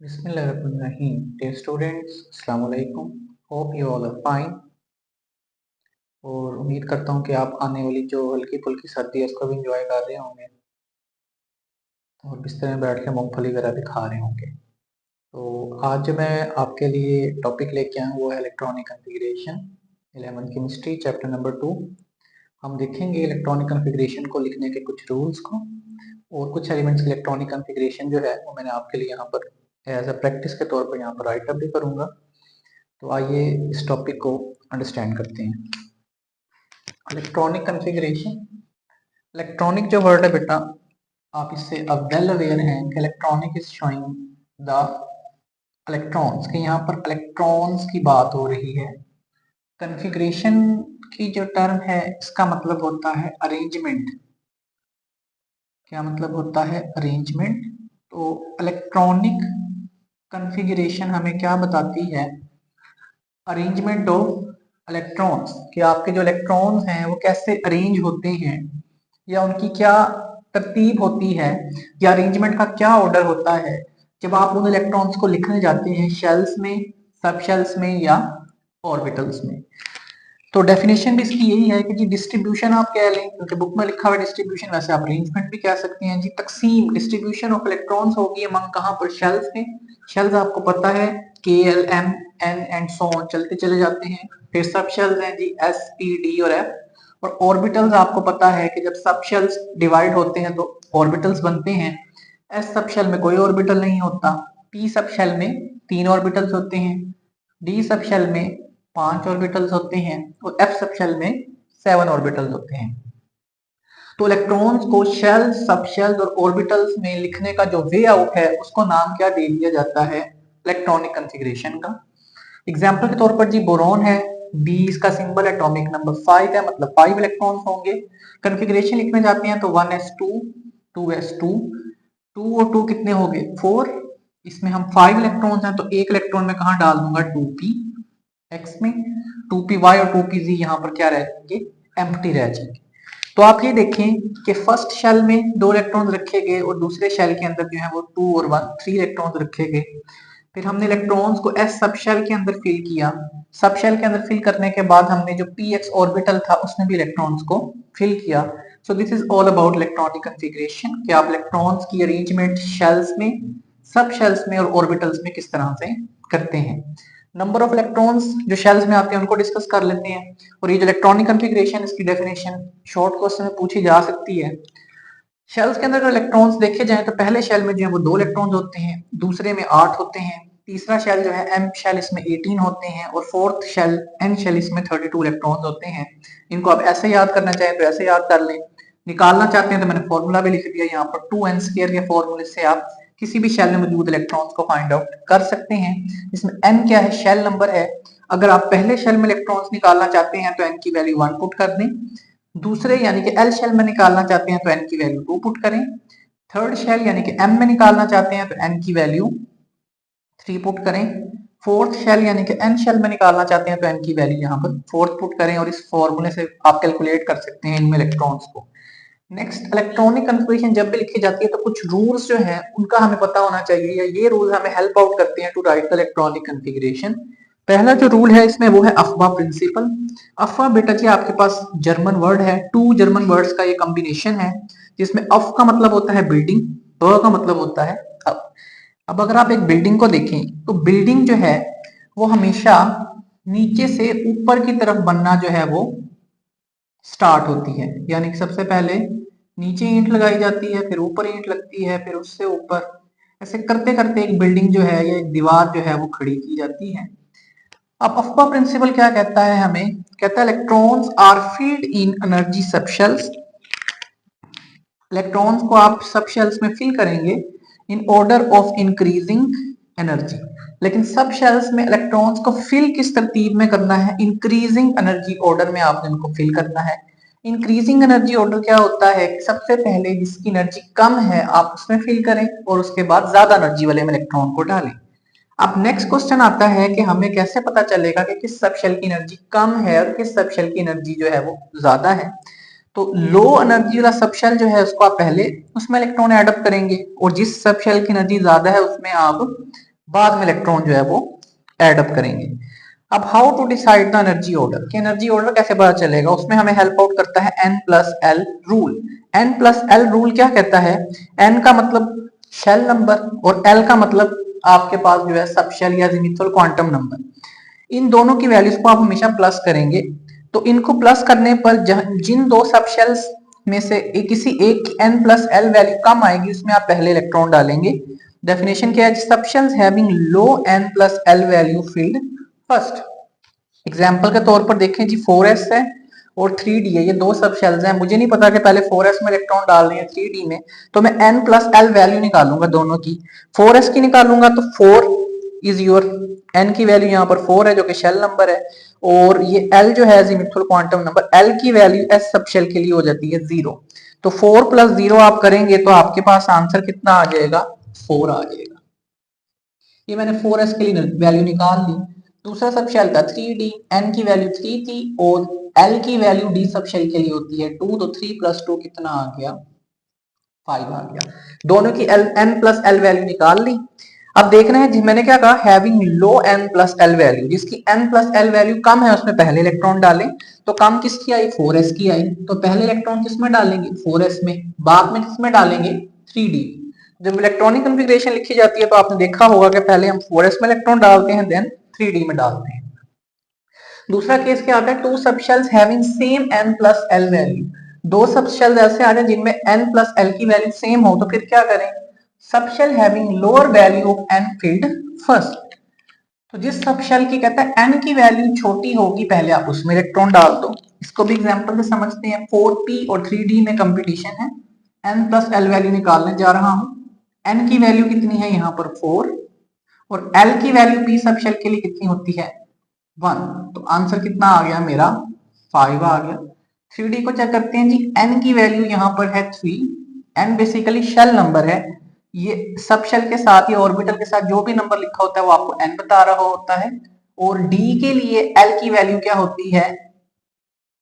Bismillahirrahmanirrahim. Dear students, अस्सलाम वालेकुम. Hope you all are fine. और उम्मीद करता हूँ कि आप आने वाली जो हल्की फुल्की सर्दी है उसको भी इंजॉय कर रहे होंगे और बिस्तर में बैठ के मूंगफली वगैरह भी खा रहे होंगे. तो आज जो मैं आपके लिए टॉपिक लेके आया हूँ वो है electronic configuration 11 chemistry chapter number 2. हम देखेंगे इलेक्ट्रॉनिक कॉन्फ़िगरेशन को लिखने के कुछ रूल्स को और कुछ एलिमेंट्स की इलेक्ट्रॉनिक कॉन्फ़िगरेशन जो है वो मैंने आपके लिए यहाँ पर एज अ प्रैक्टिस के तौर पर यहाँ पर राइट अप भी करूँगा. तो आइए इस टॉपिक को अंडरस्टैंड करते हैं. Electronic configuration. इलेक्ट्रॉनिक जो वर्ड है बेटा, आप इससे अब वेल अवेयर हैं कि electronic is showing the electrons, कि यहाँ पर इलेक्ट्रॉन्स की बात हो रही है. कॉन्फ़िगरेशन की जो टर्म है इसका मतलब होता है अरेंजमेंट. क्या मतलब होता है? अरेंजमेंट. तो इलेक्ट्रॉनिक कॉन्फ़िगरेशन हमें क्या बताती है? अरेंजमेंट ऑफ इलेक्ट्रॉन्स, कि आपके जो इलेक्ट्रॉन्स हैं वो कैसे अरेंज होते हैं या उनकी क्या तरतीब होती है या अरेंजमेंट का क्या ऑर्डर होता है जब आप उन इलेक्ट्रॉन्स को लिखने जाते हैं शेल्स में, सब शेल्स में या ऑर्बिटल्स में. तो डेफिनेशन भी इसकी यही है कि जी डिस्ट्रीब्यूशन आप कह लें, क्योंकि बुक में लिखा हुआ डिस्ट्रीब्यूशन, वैसे आप अरेंजमेंट भी कह सकते हैं. जी तकसीम, डिस्ट्रीब्यूशन ऑफ इलेक्ट्रॉन्स होगी अमंग कहाँ पर? शेल्स में. शेल्स आपको पता है के L M N and so on चलते चले जाते हैं. फिर सब शेल्स हैं जी एस पी डी और एफ. और ऑर्बिटल्स आपको पता है कि जब सब शेल्स डिवाइड होते हैं तो ऑर्बिटल्स बनते हैं. एस सब शेल में कोई ऑर्बिटल नहीं होता. पी सब शेल में 3 ऑर्बिटल्स होते हैं. डी सब शेल में 5 ऑर्बिटल्स होते हैं और एफ सब शेल में 7 ऑर्बिटल्स होते हैं. तो इलेक्ट्रॉन्स को शेल्स, सब शेल्स और ऑर्बिटल्स में लिखने का जो वे आउट है उसको नाम क्या दे दिया जाता है? इलेक्ट्रॉनिक कॉन्फ़िगरेशन का. एग्जांपल के तौर पर जी बोरॉन है, बी इसका सिंबल, एटॉमिक नंबर 5 है, मतलब 5 इलेक्ट्रॉन्स होंगे. कॉन्फ़िगरेशन लिखने जाते हैं तो 1s2 2s2 2 और 2 कितने हो गए? 4. इसमें हम 5 इलेक्ट्रॉन्स हैं तो एक इलेक्ट्रॉन में कहां डाल दूंगा? 2p x में. 2py और 2pz यहाँ पर क्या रह जाएंगे? एम्प्टी रह जाएंगे. तो आप ये देखें कि फर्स्ट शेल में 2 इलेक्ट्रॉन्स रखे गए और दूसरे शेल के अंदर जो है वो 2 और 1 3 इलेक्ट्रॉन्स रखे गए. फिर हमने इलेक्ट्रॉन्स को एस सब शेल के अंदर फिल किया. सब शेल के अंदर फिल करने के बाद हमने जो px ऑर्बिटल था उसमें भी इलेक्ट्रॉन्स को फिल किया. So this is all about electronic configuration, कि आप इलेक्ट्रॉन्स की अरेंजमेंट शेल्स में, सब शेल्स में और ऑर्बिटल्स में किस तरह से करते हैं. नंबर ऑफ इलेक्ट्रॉन्स जो शेल्स में आते हैं उनको डिस्कस कर लेते हैं. और ये जो इलेक्ट्रॉनिक कॉन्फ़िगरेशन, इसकी डेफिनेशन शॉर्ट क्वेश्चन में पूछी जा सकती है. शेल्स के अंदर अगर इलेक्ट्रॉन्स देखे जाएं तो पहले शेल में जो है वो 2 इलेक्ट्रॉन्स होते हैं, दूसरे में 8 होते हैं, तीसरा शेल जो है एम शेल इसमें 18 होते हैं और फोर्थ शेल एन शेल इसमें 32 इलेक्ट्रॉन्स होते हैं. इनको आप ऐसे याद करना चाहें तो ऐसे याद कर लें, निकालना चाहते हैं तो मैंने फॉर्मूला भी लिख दिया यहाँ पर. 2n² के फॉर्मूले से आप किसी भी शेल में मौजूद इलेक्ट्रॉन्स को फाइंड आउट कर सकते हैं. इसमें n क्या है? शेल नंबर है. अगर आप पहले शेल में इलेक्ट्रॉन्स निकालना चाहते हैं तो n की वैल्यू 1 पुट कर दें. दूसरे यानी कि एल शेल में निकालना चाहते हैं तो एन की वैल्यू 2 पुट करें. थर्ड शेल यानी कि एम में निकालना चाहते हैं तो एन की वैल्यू 3 पुट करें. फोर्थ शेल यानी कि एन शेल में निकालना चाहते हैं तो एन की वैल्यू यहाँ पर 4 पुट करें. और इस फॉर्मूले से आप कैलकुलेट कर सकते हैं इनमें इलेक्ट्रॉन्स को. नेक्स्ट, इलेक्ट्रॉनिक कॉन्फ़िगरेशन जब भी लिखी जाती है तो कुछ रूल्स जो हैं उनका हमें पता होना चाहिए, या ये रूल हमें हेल्प आउट करते हैं to write the electronic configuration. पहला जो रूल है इसमें वो है अफबा प्रिंसिपल. अफबा बेटा जी आपके पास जर्मन वर्ड है, 2 जर्मन वर्ड्स का ये कॉम्बिनेशन है, जिसमें अफ का मतलब होता है बिल्डिंग, ब का मतलब होता है अब. अब अगर आप एक बिल्डिंग को देखें तो बिल्डिंग जो है वो हमेशा नीचे से ऊपर की तरफ बनना जो है वो स्टार्ट होती है. यानी कि सबसे पहले नीचे ईंट लगाई जाती है, फिर ऊपर ईंट लगती है, फिर उससे ऊपर, ऐसे करते करते एक बिल्डिंग जो है या एक दीवार जो है वो खड़ी की जाती है. अब अफबा प्रिंसिपल क्या कहता है? हमें कहता है electrons are filled in energy subshells. Electrons को आप सबशेल्स में फिल करेंगे in order of increasing energy. लेकिन सब शेल्स में इलेक्ट्रॉन्स को फिल किस तरतीब में करना है? इंक्रीजिंग एनर्जी ऑर्डर में आपने इनको फिल करना है. इंक्रीजिंग एनर्जी ऑर्डर क्या होता है? सबसे पहले जिसकी एनर्जी कम है आप उसमें फिल करें और उसके बाद ज्यादा एनर्जी वाले में इलेक्ट्रॉन को डालें. अब नेक्स्ट क्वेश्चन आता है कि हमें कैसे पता चलेगा कि किस सब शेल की एनर्जी कम है और किस सब शेल की एनर्जी जो है वो ज्यादा है. तो लो एनर्जी वाला सब शेल जो है उसको आप पहले उसमें इलेक्ट्रॉन एडअप करेंगे और जिस सब शेल की एनर्जी ज्यादा है उसमें आप बाद में इलेक्ट्रॉन जो है वो एड अप करेंगे। अब how to decide the energy order, कि एनर्जी ऑर्डर कैसे पता चलेगा, उसमें हमें हेल्प आउट करता है n+l रूल। n+l रूल क्या कहता है, n का मतलब शेल नंबर और l का मतलब आपके पास जो है सब शेल या जिमिथल क्वांटम नंबर। इन दोनों की वैल्यूज को आप हमेशा प्लस करेंगे। तो इनको प्लस करने पर जिन दो सब शेल्स में से किसी एक की n+l वैल्यू कम आएगी उसमें आप पहले इलेक्ट्रॉन डालेंगे। डेफिनेशन क्या है, सब shells having low n+l value field first. Example के तौर पर देखें जी 4s है और 3d है, ये दो सब शेल्स हैं। मुझे नहीं पता कि पहले 4s में इलेक्ट्रॉन डाल रहे हैं 3d में, तो मैं n+l वैल्यू निकालूंगा दोनों की। 4s की निकालूंगा तो 4 इज योर n की वैल्यू यहाँ पर 4 है जो कि शेल नंबर है, और ये l जो है अजीमुथल क्वांटम नंबर, l की वैल्यू s सब शेल के लिए हो जाती है 0। तो 4 + 0 आप करेंगे तो आपके पास आंसर कितना आ जाएगा, 4 आ जाएगा। ये मैंने 4s के लिए वैल्यू निकाल ली। दूसरा सब शेल था 3d, n की वैल्यू 3 थी और l की वैल्यू d सब शेल के लिए होती है 2, तो 3 + 2 कितना आ गया, 5 आ गया। दोनों की n+l वैल्यू निकाल ली। अब देखना है जी, मैंने क्या कहा, हैविंग लो n+l वैल्यू, जिसकी n+l वैल्यू कम है उसमें पहले इलेक्ट्रॉन डालें। तो कम किसकी आई, 4s की आई, तो पहले इलेक्ट्रॉन किसमें डालेंगे, 4s में, बाद में किसमें डालेंगे, 3d। जब इलेक्ट्रॉनिक कॉन्फ़िगरेशन लिखी जाती है तो आपने देखा होगा कि पहले हम 4s में इलेक्ट्रॉन डालते हैं देन 3d में डालते हैं। दूसरा केस क्या आता है, टू सब shells having same n+l value, दो सब शेल्स ऐसे आ जाए जिनमें n+l की वैल्यू सेम हो, तो फिर क्या करें, subshell having lower value of n filled first. तो जिस सब शेल की कहता है n की वैल्यू छोटी होगी पहले आप उसमें इलेक्ट्रॉन डाल दो। इसको भी एग्जांपल से समझते हैं। 4p और 3d में कंपटीशन है, n+l वैल्यू निकालने जा रहा हूं। n की वैल्यू कितनी है यहाँ पर 4 और l की वैल्यू p सब शेल के लिए कितनी होती है 1, तो आंसर कितना आ गया मेरा 5 आ गया। 3d को चेक करते हैं जी, n की वैल्यू यहाँ पर है 3, n बेसिकली शेल नंबर है, ये सब शेल के साथ या ऑर्बिटल के साथ जो भी नंबर लिखा होता है वो आपको n बता रहा होता है, और d के लिए l की वैल्यू क्या होती है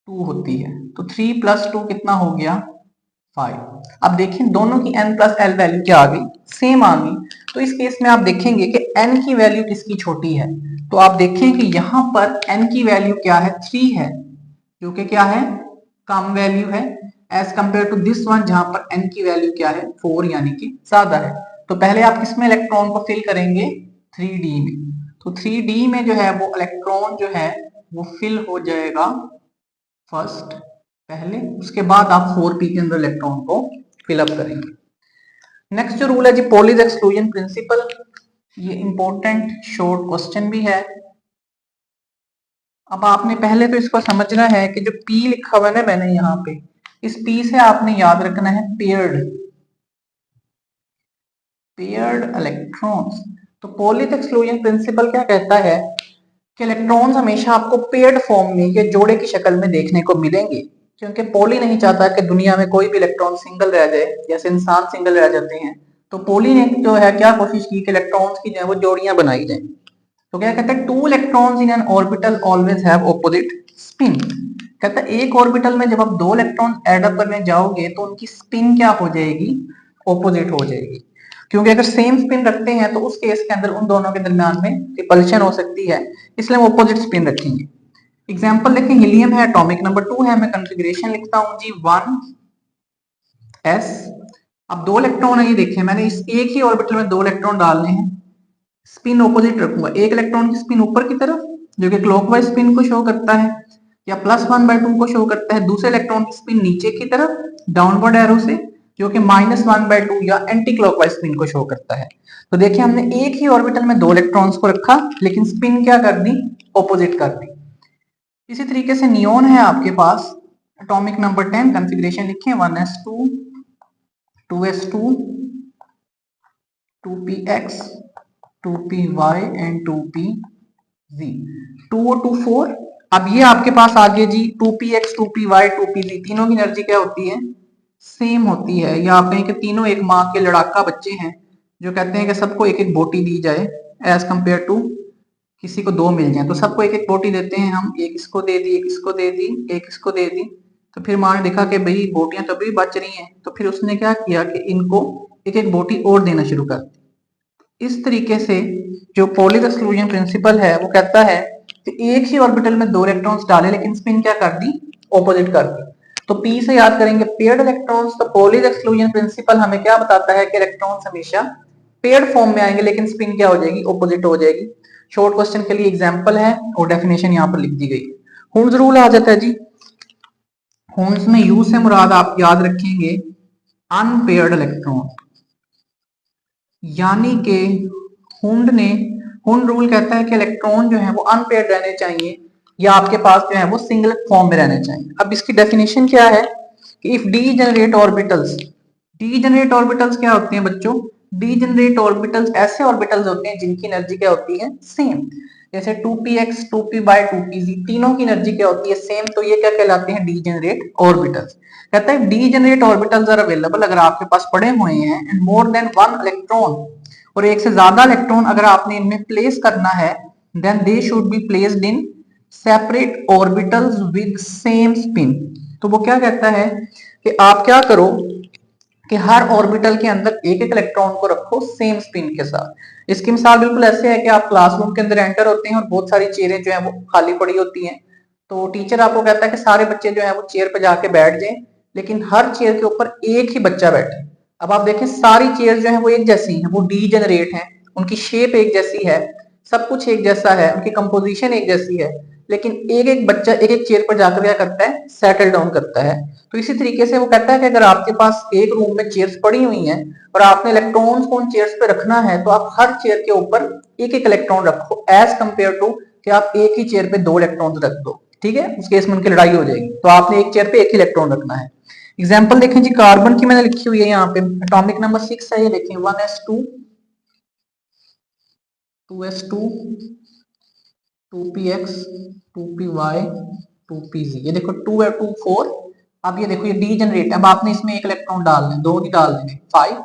2 होती है, तो 3 + 2 कितना हो गया 5। अब देखिए दोनों की n+l वैल्यू क्या आ गई, सेम आ गई। तो इस केस में आप देखेंगे कि n की वैल्यू किसकी छोटी है, तो आप देखें कि यहां पर n की वैल्यू क्या है 3 है, जो कि क्या है कम वैल्यू है, as compare to this one जहां पर n की वैल्यू क्या है 4 यानी कि ज्यादा है। तो पहले आप किसमें इलेक्ट्रॉन को फिल करेंगे 3d में, तो 3d में जो है वो इलेक्ट्रॉन जो है वो फिल हो जाएगा फर्स्ट पहले, उसके बाद आप 4p के अंदर इलेक्ट्रॉन को फिलअप करेंगे। नेक्स्ट जो रूल है जी पॉलीज एक्सक्लूजन प्रिंसिपल, ये इंपॉर्टेंट शॉर्ट क्वेश्चन भी है। अब आपने पहले तो इसको समझना है कि जो p लिखा हुआ है ना मैंने यहाँ पे, इस p से आपने याद रखना है पेयर्ड इलेक्ट्रॉन्स। तो पॉलीज एक्सक्लूजन प्रिंसिपल क्या कहता है कि इलेक्ट्रॉन्स हमेशा आपको पेयर्ड फॉर्म में या जोड़े की शक्ल में देखने को मिलेंगे, क्योंकि पॉली नहीं चाहता कि दुनिया में कोई भी इलेक्ट्रॉन सिंगल रह जाए, जैसे इंसान सिंगल रह जाते हैं। तो पॉली ने जो है क्या कोशिश की कि इलेक्ट्रॉन्स की जो है वो जोड़ियां बनाई जाए। तो क्या कहता है, two electrons in an orbital always have opposite spin. कहता है एक ऑर्बिटल में जब आप दो इलेक्ट्रॉन ऐड अप करने जाओगे तो उनकी स्पिन क्या हो जाएगी, ऑपोजिट हो जाएगी, क्योंकि अगर सेम स्पिन रखते हैं तो उस केस के अंदर उन दोनों के दरमियान में रिपल्शन हो सकती है, इसलिए हम ऑपोजिट स्पिन रखेंगे। एग्जांपल देखें, हीलियम है, एटॉमिक नंबर 2 है, मैं कॉन्फ़िगरेशन लिखता हूं जी 1s। अब दो इलेक्ट्रॉन है, ये देखें मैंने इस एक ही ऑर्बिटल में दो इलेक्ट्रॉन डालने हैं, स्पिन ऑपोजिट रखूंगा। एक इलेक्ट्रॉन की स्पिन ऊपर की तरफ जो कि क्लॉकवाइज स्पिन को शो करता है या +1/2 को शो करता है, दूसरे इलेक्ट्रॉन की स्पिन नीचे की तरफ डाउनवर्ड एरो से जो कि -1/2 या एंटी क्लॉकवाइज स्पिन को शो करता है। तो देखिए हमने एक ही ऑर्बिटल में दो इलेक्ट्रॉन्स को रखा लेकिन स्पिन क्या कर दी, ऑपोजिट कर दी। इसी तरीके से नियोन है आपके पास, एटॉमिक नंबर 10, कॉन्फ़िगरेशन लिखें 1s2 2s2 2px 2py and 2pz 2 और 2 4। अब ये आपके पास आगे जी 2px 2py 2pz तीनों की एनर्जी क्या होती है, सेम होती है, या आप कहें कि तीनों एक माँ के लड़ाका बच्चे हैं जो कहते हैं कि सबको एक एक बोटी दी जाए, एज कंपेयर टू किसी को दो मिल जाए, तो सबको एक एक बोटी देते हैं हम, एक इसको दे दी, एक इसको दे दी, एक इसको दे दी। तो फिर माँ ने देखा कि भाई बोटियां तभी बच रही हैं, तो फिर उसने क्या किया कि इनको एक एक बोटी और देना शुरू कर दी। इस तरीके से जो पॉलीज एक्सक्लूजन प्रिंसिपल है वो कहता है कि एक ही ऑर्बिटल में दो इलेक्ट्रॉन्स डाले लेकिन स्पिन क्या कर दी, ऑपोजिट कर दी। तो पी से याद करेंगे पेयर्ड इलेक्ट्रॉन्स। तो पॉलीज एक्सक्लूजन प्रिंसिपल हमें क्या बताता है कि इलेक्ट्रॉन्स हमेशा पेयर्ड फॉर्म में आएंगे लेकिन स्पिन क्या हो जाएगी, ऑपोजिट हो जाएगी। शॉर्ट क्वेश्चन के लिए एग्जांपल है और डेफिनेशन यहाँ पर लिख दी गई। हुंस रूल आ जाता है जी। हुंस में यू से मुराद आप याद रखेंगे अनपेयर्ड इलेक्ट्रॉन, यानी कि हुंड रूल कहता है कि इलेक्ट्रॉन जो है वो अनपेयर्ड रहने चाहिए या आपके पास जो है वो सिंगल फॉर्म में रहने चाहिए। अब इसकी डेफिनेशन क्या है कि if degenerate orbitals, degenerate orbitals क्या होते हैं बच्चों, डीजेनरेट ऑर्बिटल्स ऐसे ऑर्बिटल्स होते हैं जिनकी एनर्जी क्या होती है, सेम। जैसे 2px 2p/, 2pz तीनों की एनर्जी क्या होती है, सेम। तो ये क्या कहलाते हैं, डीजेनरेट ऑर्बिटल्स। कहता है डीजेनरेट ऑर्बिटल्स आर अवेलेबल, अगर आपके पास पड़े हुए हैं and more than one electron, और एक से ज्यादा इलेक्ट्रॉन अगर आपने इनमें प्लेस करना है, then they should be placed in separate orbitals with same spin. तो वो क्या कहता है कि आप क्या करो कि हर ऑर्बिटल के अंदर एक एक इलेक्ट्रॉन को रखो सेम स्पिन के साथ। इसकी मिसाल बिल्कुल ऐसे है कि आप क्लासरूम के अंदर एंटर होते हैं और बहुत सारी चेयरें जो है वो खाली पड़ी होती हैं। तो टीचर आपको कहता है कि सारे बच्चे जो है वो चेयर पे जाके बैठ जाएं, लेकिन हर चेयर के ऊपर एक ही बच्चा बैठे। अब आप देखें सारी चेयर जो है वो एक जैसी है, वो डीजेनरेट है, उनकी शेप एक जैसी है, सब कुछ एक जैसा है, उनकी कंपोजिशन एक जैसी है, लेकिन एक एक बच्चा एक एक चेयर पर जाकर क्या करता है, सेटल डाउन करता है। तो इसी तरीके से वो कहता है कि अगर आपके पास एक रूम में चेयर्स पड़ी हुई हैं और आपने इलेक्ट्रॉन्स को उन चेयर्स पे रखना है, तो आप हर चेयर के ऊपर एक एक इलेक्ट्रॉन रखो, एज कंपेयर टू कि आप एक ही चेयर पे दो इलेक्ट्रॉन्स रख दो। ठीक है, उस केस में उनकी लड़ाई हो जाएगी। तो आपने एक चेयर पे एक ही इलेक्ट्रॉन रखना है। एग्जाम्पल देखें जी, कार्बन की मैंने लिखी हुई है यहाँ पे, एटॉमिक नंबर 6 है, ये देखें 1s2 2s2 2px 2py 2pz, ये देखो 2 है 2 4। अब ये देखो ये डीजेनरेट, अब आपने इसमें एक इलेक्ट्रॉन डालना है, दो नहीं डाल देंगे, 5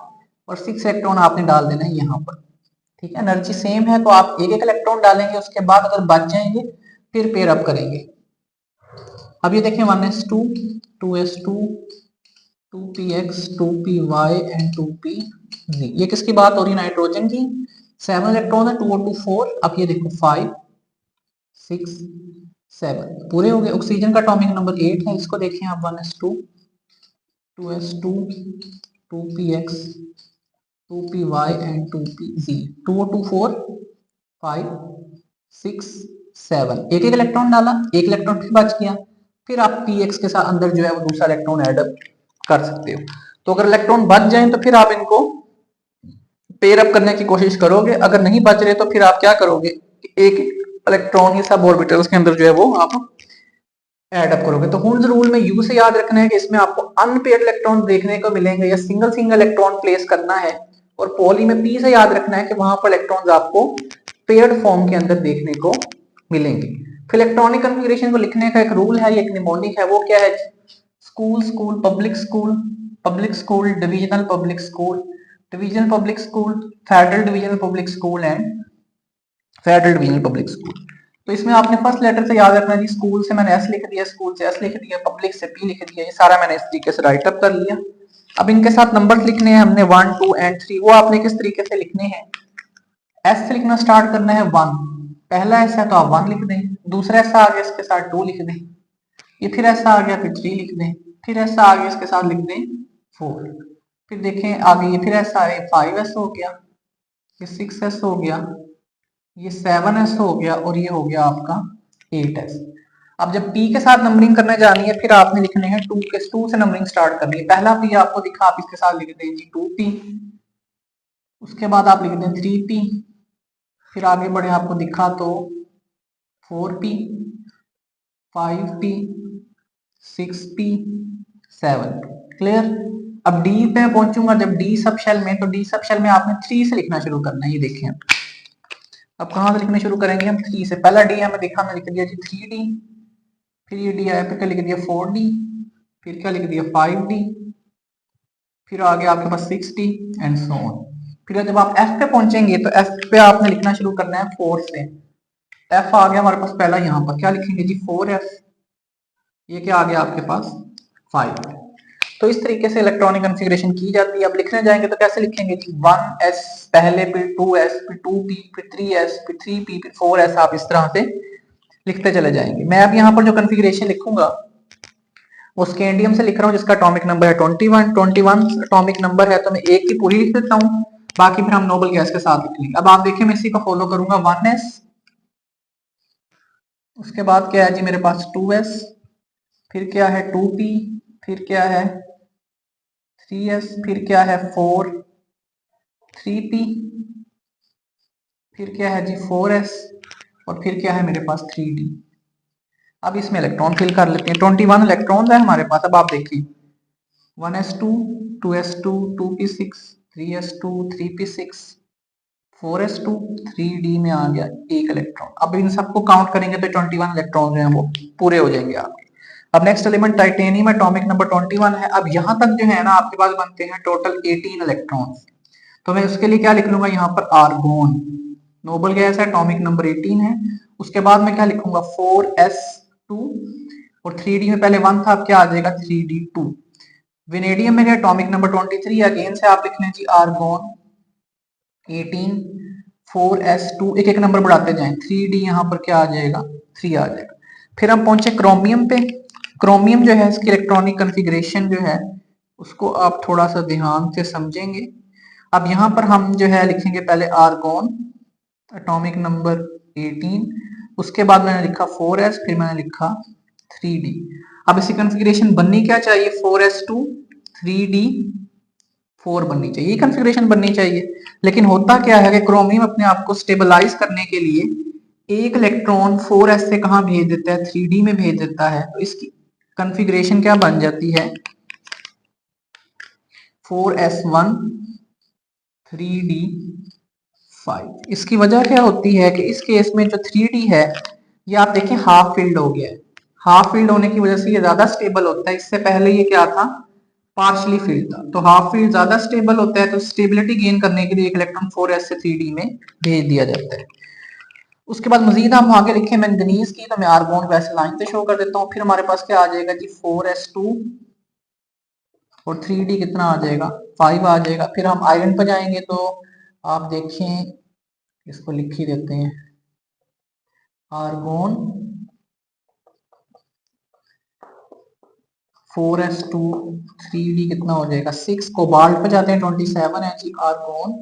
और 6 इलेक्ट्रॉन आपने डाल देना है यहाँ पर। ठीक है, एनर्जी सेम है तो आप एक एक इलेक्ट्रॉन डालेंगे, उसके बाद अगर बच जाएंगे फिर पेयर अप करेंगे। अब ये देखें 1s2 2s2 2px 2py and 2pz, ये किसकी बात हो रही है, नाइट्रोजन की। 7 इलेक्ट्रॉन है, 2 और 2 4। अब ये देखो 5 6 7 पूरे हो गए। ऑक्सीजन का एटॉमिक नंबर 8 है, इसको देखें आप 1s2 2s2 2px 2py and 2pz, 2 और 2 4 5 6 7, एक एक इलेक्ट्रॉन डाला, एक इलेक्ट्रॉन फिर बच गया, फिर आप px के साथ अंदर जो है वो दूसरा इलेक्ट्रॉन ऐड कर सकते हो। तो अगर इलेक्ट्रॉन बच जाए तो फिर आप इनको पेयर अप करने की कोशिश करोगे, अगर नहीं बच रहे तो फिर आप क्या करोगे, एक इलेक्ट्रॉन ही सब ऑर्बिटल्स के अंदर जो है वो आप ऐड अप करोगे। तो हुंस रूल में यू से याद रखना है कि इसमें आपको अनपेयर्ड इलेक्ट्रॉन देखने को मिलेंगे या सिंगल सिंगल इलेक्ट्रॉन प्लेस करना है, और पॉली में पी से याद रखना है कि वहां पर इलेक्ट्रॉन्स आपको पेयर्ड फॉर्म के अंदर देखने को मिलेंगे। फिर इलेक्ट्रॉनिक कन्फिगरेशन को लिखने का एक रूल है, एक निमोनिक है, वो क्या है, school school public school public school divisional public school divisional public school federal divisional public school and federal divisional public school. तो इसमें आपने फर्स्ट लेटर से याद रखना है जी, स्कूल से मैंने एस लिख दिया, स्कूल से एस लिख दिया, पब्लिक से पी लिख दिया, ये सारा मैंने इस तरीके से राइट अप कर लिया। अब इनके साथ नंबर्स लिखने हैं हमने 1 2 एंड 3, वो आपने किस तरीके से लिखने हैं, एस से लिखना स्टार्ट करना है 1, पहला ऐसा है तो आप 1 लिख दें, दूसरा ऐसा आ गया इसके साथ 2 लिख दें, ये फिर ऐसा आ गया फिर 3 लिख दें, फिर ऐसा आ गया इसके साथ लिख दें 4, फिर देखें आगे ये फिर ऐसा है 5s हो गया, ये 6s हो गया, ये 7s हो गया और ये हो गया आपका 8s। अब जब p के साथ नंबरिंग करने जानी है फिर आपने लिखने हैं 2 से नंबरिंग स्टार्ट करनी है। पहला p आपको दिखा, आप इसके साथ लिख दें जी 2p, उसके बाद आप लिख दें 3p, फिर आगे बढ़े आपको दिखा तो 4p 5p 6p 7। क्लियर। अब डी पे पहुंचूंगा, जब डी सब शेल में, तो डी सब शेल में आपने 3 से लिखना शुरू करना है। ये देखें अब कहां से लिखना शुरू करेंगे हम, 3 से। पहला डी हमें दिखा, हमने लिख दिया जी 3d, फिर ये डी आया, फिर क्या लिख दिया 4d, फिर क्या लिख दिया 5d, फिर आगे आपके पास 6d एंड सो ऑन। फिर जब आप एफ पे पहुंचेंगे तो एफ पे आपने लिखना शुरू करना है 4 से। एफ आ गया हमारे पास पहला, यहाँ पर क्या लिखेंगे जी 4f, ये क्या आ गया आपके पास 5। तो इस तरीके से इलेक्ट्रॉनिक कॉन्फ़िगरेशन की जाती है। अब लिखने जाएंगे तो कैसे लिखेंगे जी, 1s पहले, फिर 2s, फिर 2p, फिर 3s, फिर 3p, फिर 4s, आप इस तरह से लिखते चले जाएंगे। मैं अब यहाँ पर जो कॉन्फ़िगरेशन लिखूंगा वो स्कैंडियम से लिख रहा हूँ, जिसका एटॉमिक नंबर है 21 एटॉमिक नंबर है, तो मैं एक की पूरी लिख देता हूँ, बाकी फिर हम नोबल गैस के साथ लिख लेंगे। अब आप देखिए मैं इसी को फॉलो करूंगा, 1s, उसके बाद क्या है जी मेरे पास 2s, फिर क्या है 2p, फिर क्या है 3s, फिर क्या है 4, 3p, फिर क्या है जी 4s, और फिर क्या है मेरे पास 3d। अब इसमें इलेक्ट्रॉन फिल कर लेते हैं। 21 इलेक्ट्रॉन है हमारे पास। अब आप देखिए 1s2, 2s2, 2p6, 3s2, 3p6, 4s2, 3d में आ गया एक इलेक्ट्रॉन। अब इन सबको काउंट करेंगे तो 21 इलेक्ट्रॉन जो हैं वो पूरे हो जाएंगे आपके। अब next element titanium, atomic number 21 है। अब यहां तक जो है ना आपके पास बनते हैं टोटल 18 इलेक्ट्रॉन। तो मैं उसके लिए क्या लिख लूंगा यहाँ पर, आर्गोन। नोबल गैस है, एटॉमिक नंबर 18 है। उसके बाद मैं क्या लिखूंगा, 4s2, और 3d में पहले 1 था, अब क्या आ जाएगा 3d2। वेनेडियम में क्या, एटॉमिक नंबर 23, अगेन से आप लिख लें जी आर्गोन 18, 4s2, एक एक नंबर बढ़ाते जाएं, 3d यहाँ पर क्या आ जाएगा 3 आ जाएगा। फिर हम पहुंचे क्रोमियम पे। क्रोमियम जो है इसकी इलेक्ट्रॉनिक कॉन्फ़िगरेशन जो है उसको आप थोड़ा सा ध्यान से समझेंगे। अब यहाँ पर हम जो है लिखेंगे पहले आर्गोन एटॉमिक नंबर 18, उसके बाद मैंने लिखा 4s, फिर मैंने लिखा 3d। अब इसी कॉन्फ़िगरेशन बननी क्या चाहिए, 4s2, 3d, 4 बननी चाहिए, ये कॉन्फ़िगरेशन बननी चाहिए। लेकिन होता क्या है कि क्रोमियम अपने आप को स्टेबलाइज करने के लिए एक इलेक्ट्रॉन 4s से कहां भेज देता है, 3d में भेज देता है। तो इसकी कॉन्फ़िगरेशन क्या बन जाती है, 4s1, 3d5। इसकी वजह क्या होती है कि इस केस में जो 3d है ये आप देखें हाफ फील्ड हो गया है। हाफ फील्ड होने की वजह से ये ज्यादा स्टेबल होता है। इससे पहले ये क्या था, पार्शली फील्ड था। तो हाफ फील्ड ज्यादा स्टेबल होता है, तो स्टेबिलिटी गेन करने के लिए एक इलेक्ट्रॉन 4s से 3d में भेज दिया जाता है। उसके बाद मजीद हम आगे लिखे मैंगनीज की, तो मैं आर्गोन वैसे लाइन से शो कर देता हूँ। फिर हमारे पास क्या आ जाएगा जी 4s2, और 3d कितना आ जाएगा 5 आ जाएगा। फिर हम आयरन पर जाएंगे तो आप देखें, इसको लिख ही देते हैं, आर्गोन 4s2, 3d कितना हो जाएगा 6। कोबाल्ट पे जाते हैं 27 है जी, आर्गोन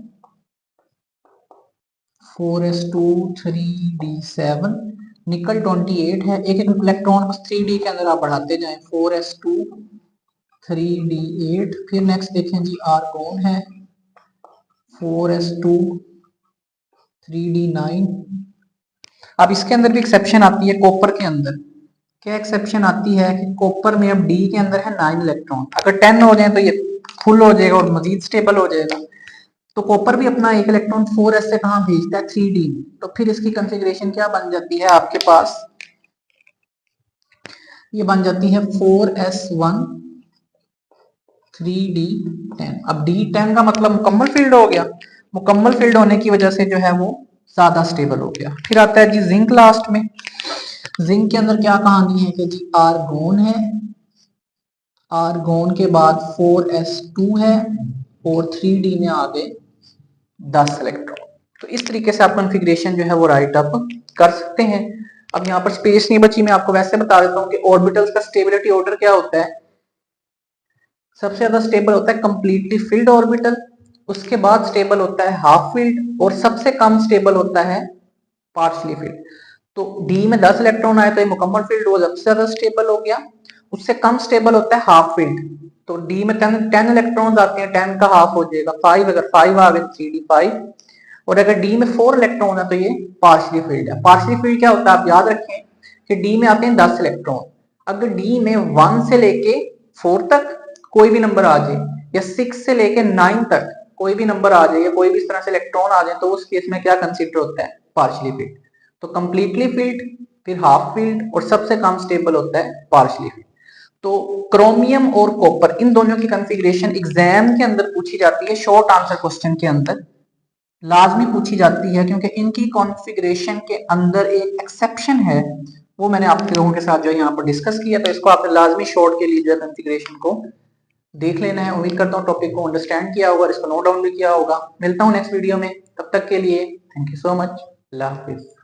4s2, 3d7। निकल 28 है, एक एक इलेक्ट्रॉन बस 3d के अंदर आप बढ़ाते जाएं, 4s2, 3d8। फिर नेक्स्ट देखें जी आर्गोन है 4s2, 3d9। अब इसके अंदर भी एक्सेप्शन आती है, कॉपर के अंदर क्या एक्सेप्शन आती है कि कॉपर में अब डी के अंदर है 9 इलेक्ट्रॉन, अगर 10 हो जाए तो ये फुल हो जाएगा और मजीद स्टेबल हो जाएगा। तो कॉपर भी अपना एक इलेक्ट्रॉन 4s से कहां भेजता है, 3d में। तो फिर इसकी कॉन्फ़िगरेशन क्या बन जाती है आपके पास, ये बन जाती है 4s1, 3d10। अब d10 का मतलब मुकम्मल फील्ड हो गया। मुकम्मल फील्ड होने की वजह से जो है वो ज्यादा स्टेबल हो गया। फिर आता है जी जिंक लास्ट में। जिंक के अंदर क्या कहानी है कि जी आर्गोन है, आर्गोन के बाद 4s2 है, और 3d में आ गए 10 इलेक्ट्रॉन। तो इस तरीके से आप कॉन्फ़िगरेशन जो है वो राइट अप कर सकते हैं। अब यहाँ पर स्पेस नहीं बची, मैं आपको वैसे बता देता हूँ कि ऑर्बिटल्स का स्टेबिलिटी ऑर्डर क्या होता है। सबसे ज्यादा स्टेबल होता है कंप्लीटली फिल्ड ऑर्बिटल, उसके बाद स्टेबल होता है हाफ फील्ड, और सबसे कम स्टेबल होता है पार्शली फील्ड। तो डी में 10 इलेक्ट्रॉन आए तो ये मुकम्मल फील्ड वो सबसे ज्यादा स्टेबल हो गया। उससे कम स्टेबल होता है हाफ फील्ड। तो डी में 10 इलेक्ट्रॉन आते हैं, 10 का हाफ हो जाएगा 5, अगर 5 आ गए 3d5। और अगर डी में 4 इलेक्ट्रॉन है तो ये पार्शली फील्ड है। पार्शली फील्ड क्या होता है आप याद रखें कि डी में आते हैं 10 इलेक्ट्रॉन। अगर डी में 1 से लेके 4 तक कोई भी नंबर आ जाए, या 6 से लेके 9 तक कोई भी नंबर आ जाए, या कोई भी इस तरह से इलेक्ट्रॉन आ जाए, तो उस केस में क्या कंसीडर होता है, पार्शली फील्ड। तो कंप्लीटली फील्ड, फिर हाफ फील्ड, और सबसे कम स्टेबल होता है पार्शली फील्ड। तो क्रोमियम और कॉपर इन दोनों की कॉन्फ़िगरेशन एग्जाम के अंदर पूछी जाती है, शॉर्ट आंसर क्वेश्चन के अंदर लाजमी पूछी जाती है, क्योंकि इनकी कॉन्फ़िगरेशन के अंदर एक एक्सेप्शन है, वो मैंने आप लोगों के साथ जो है यहाँ पर डिस्कस किया। तो इसको आपने लाजमी शॉर्ट के लिए जो है कॉन्फ़िगरेशन को देख लेना है। उम्मीद करता हूँ टॉपिक को अंडरस्टैंड किया होगा और इसको नोट डाउन भी किया होगा। मिलता हूँ नेक्स्ट वीडियो में, तब तक के लिए थैंक यू सो मच। अल्लाह हाफिज़।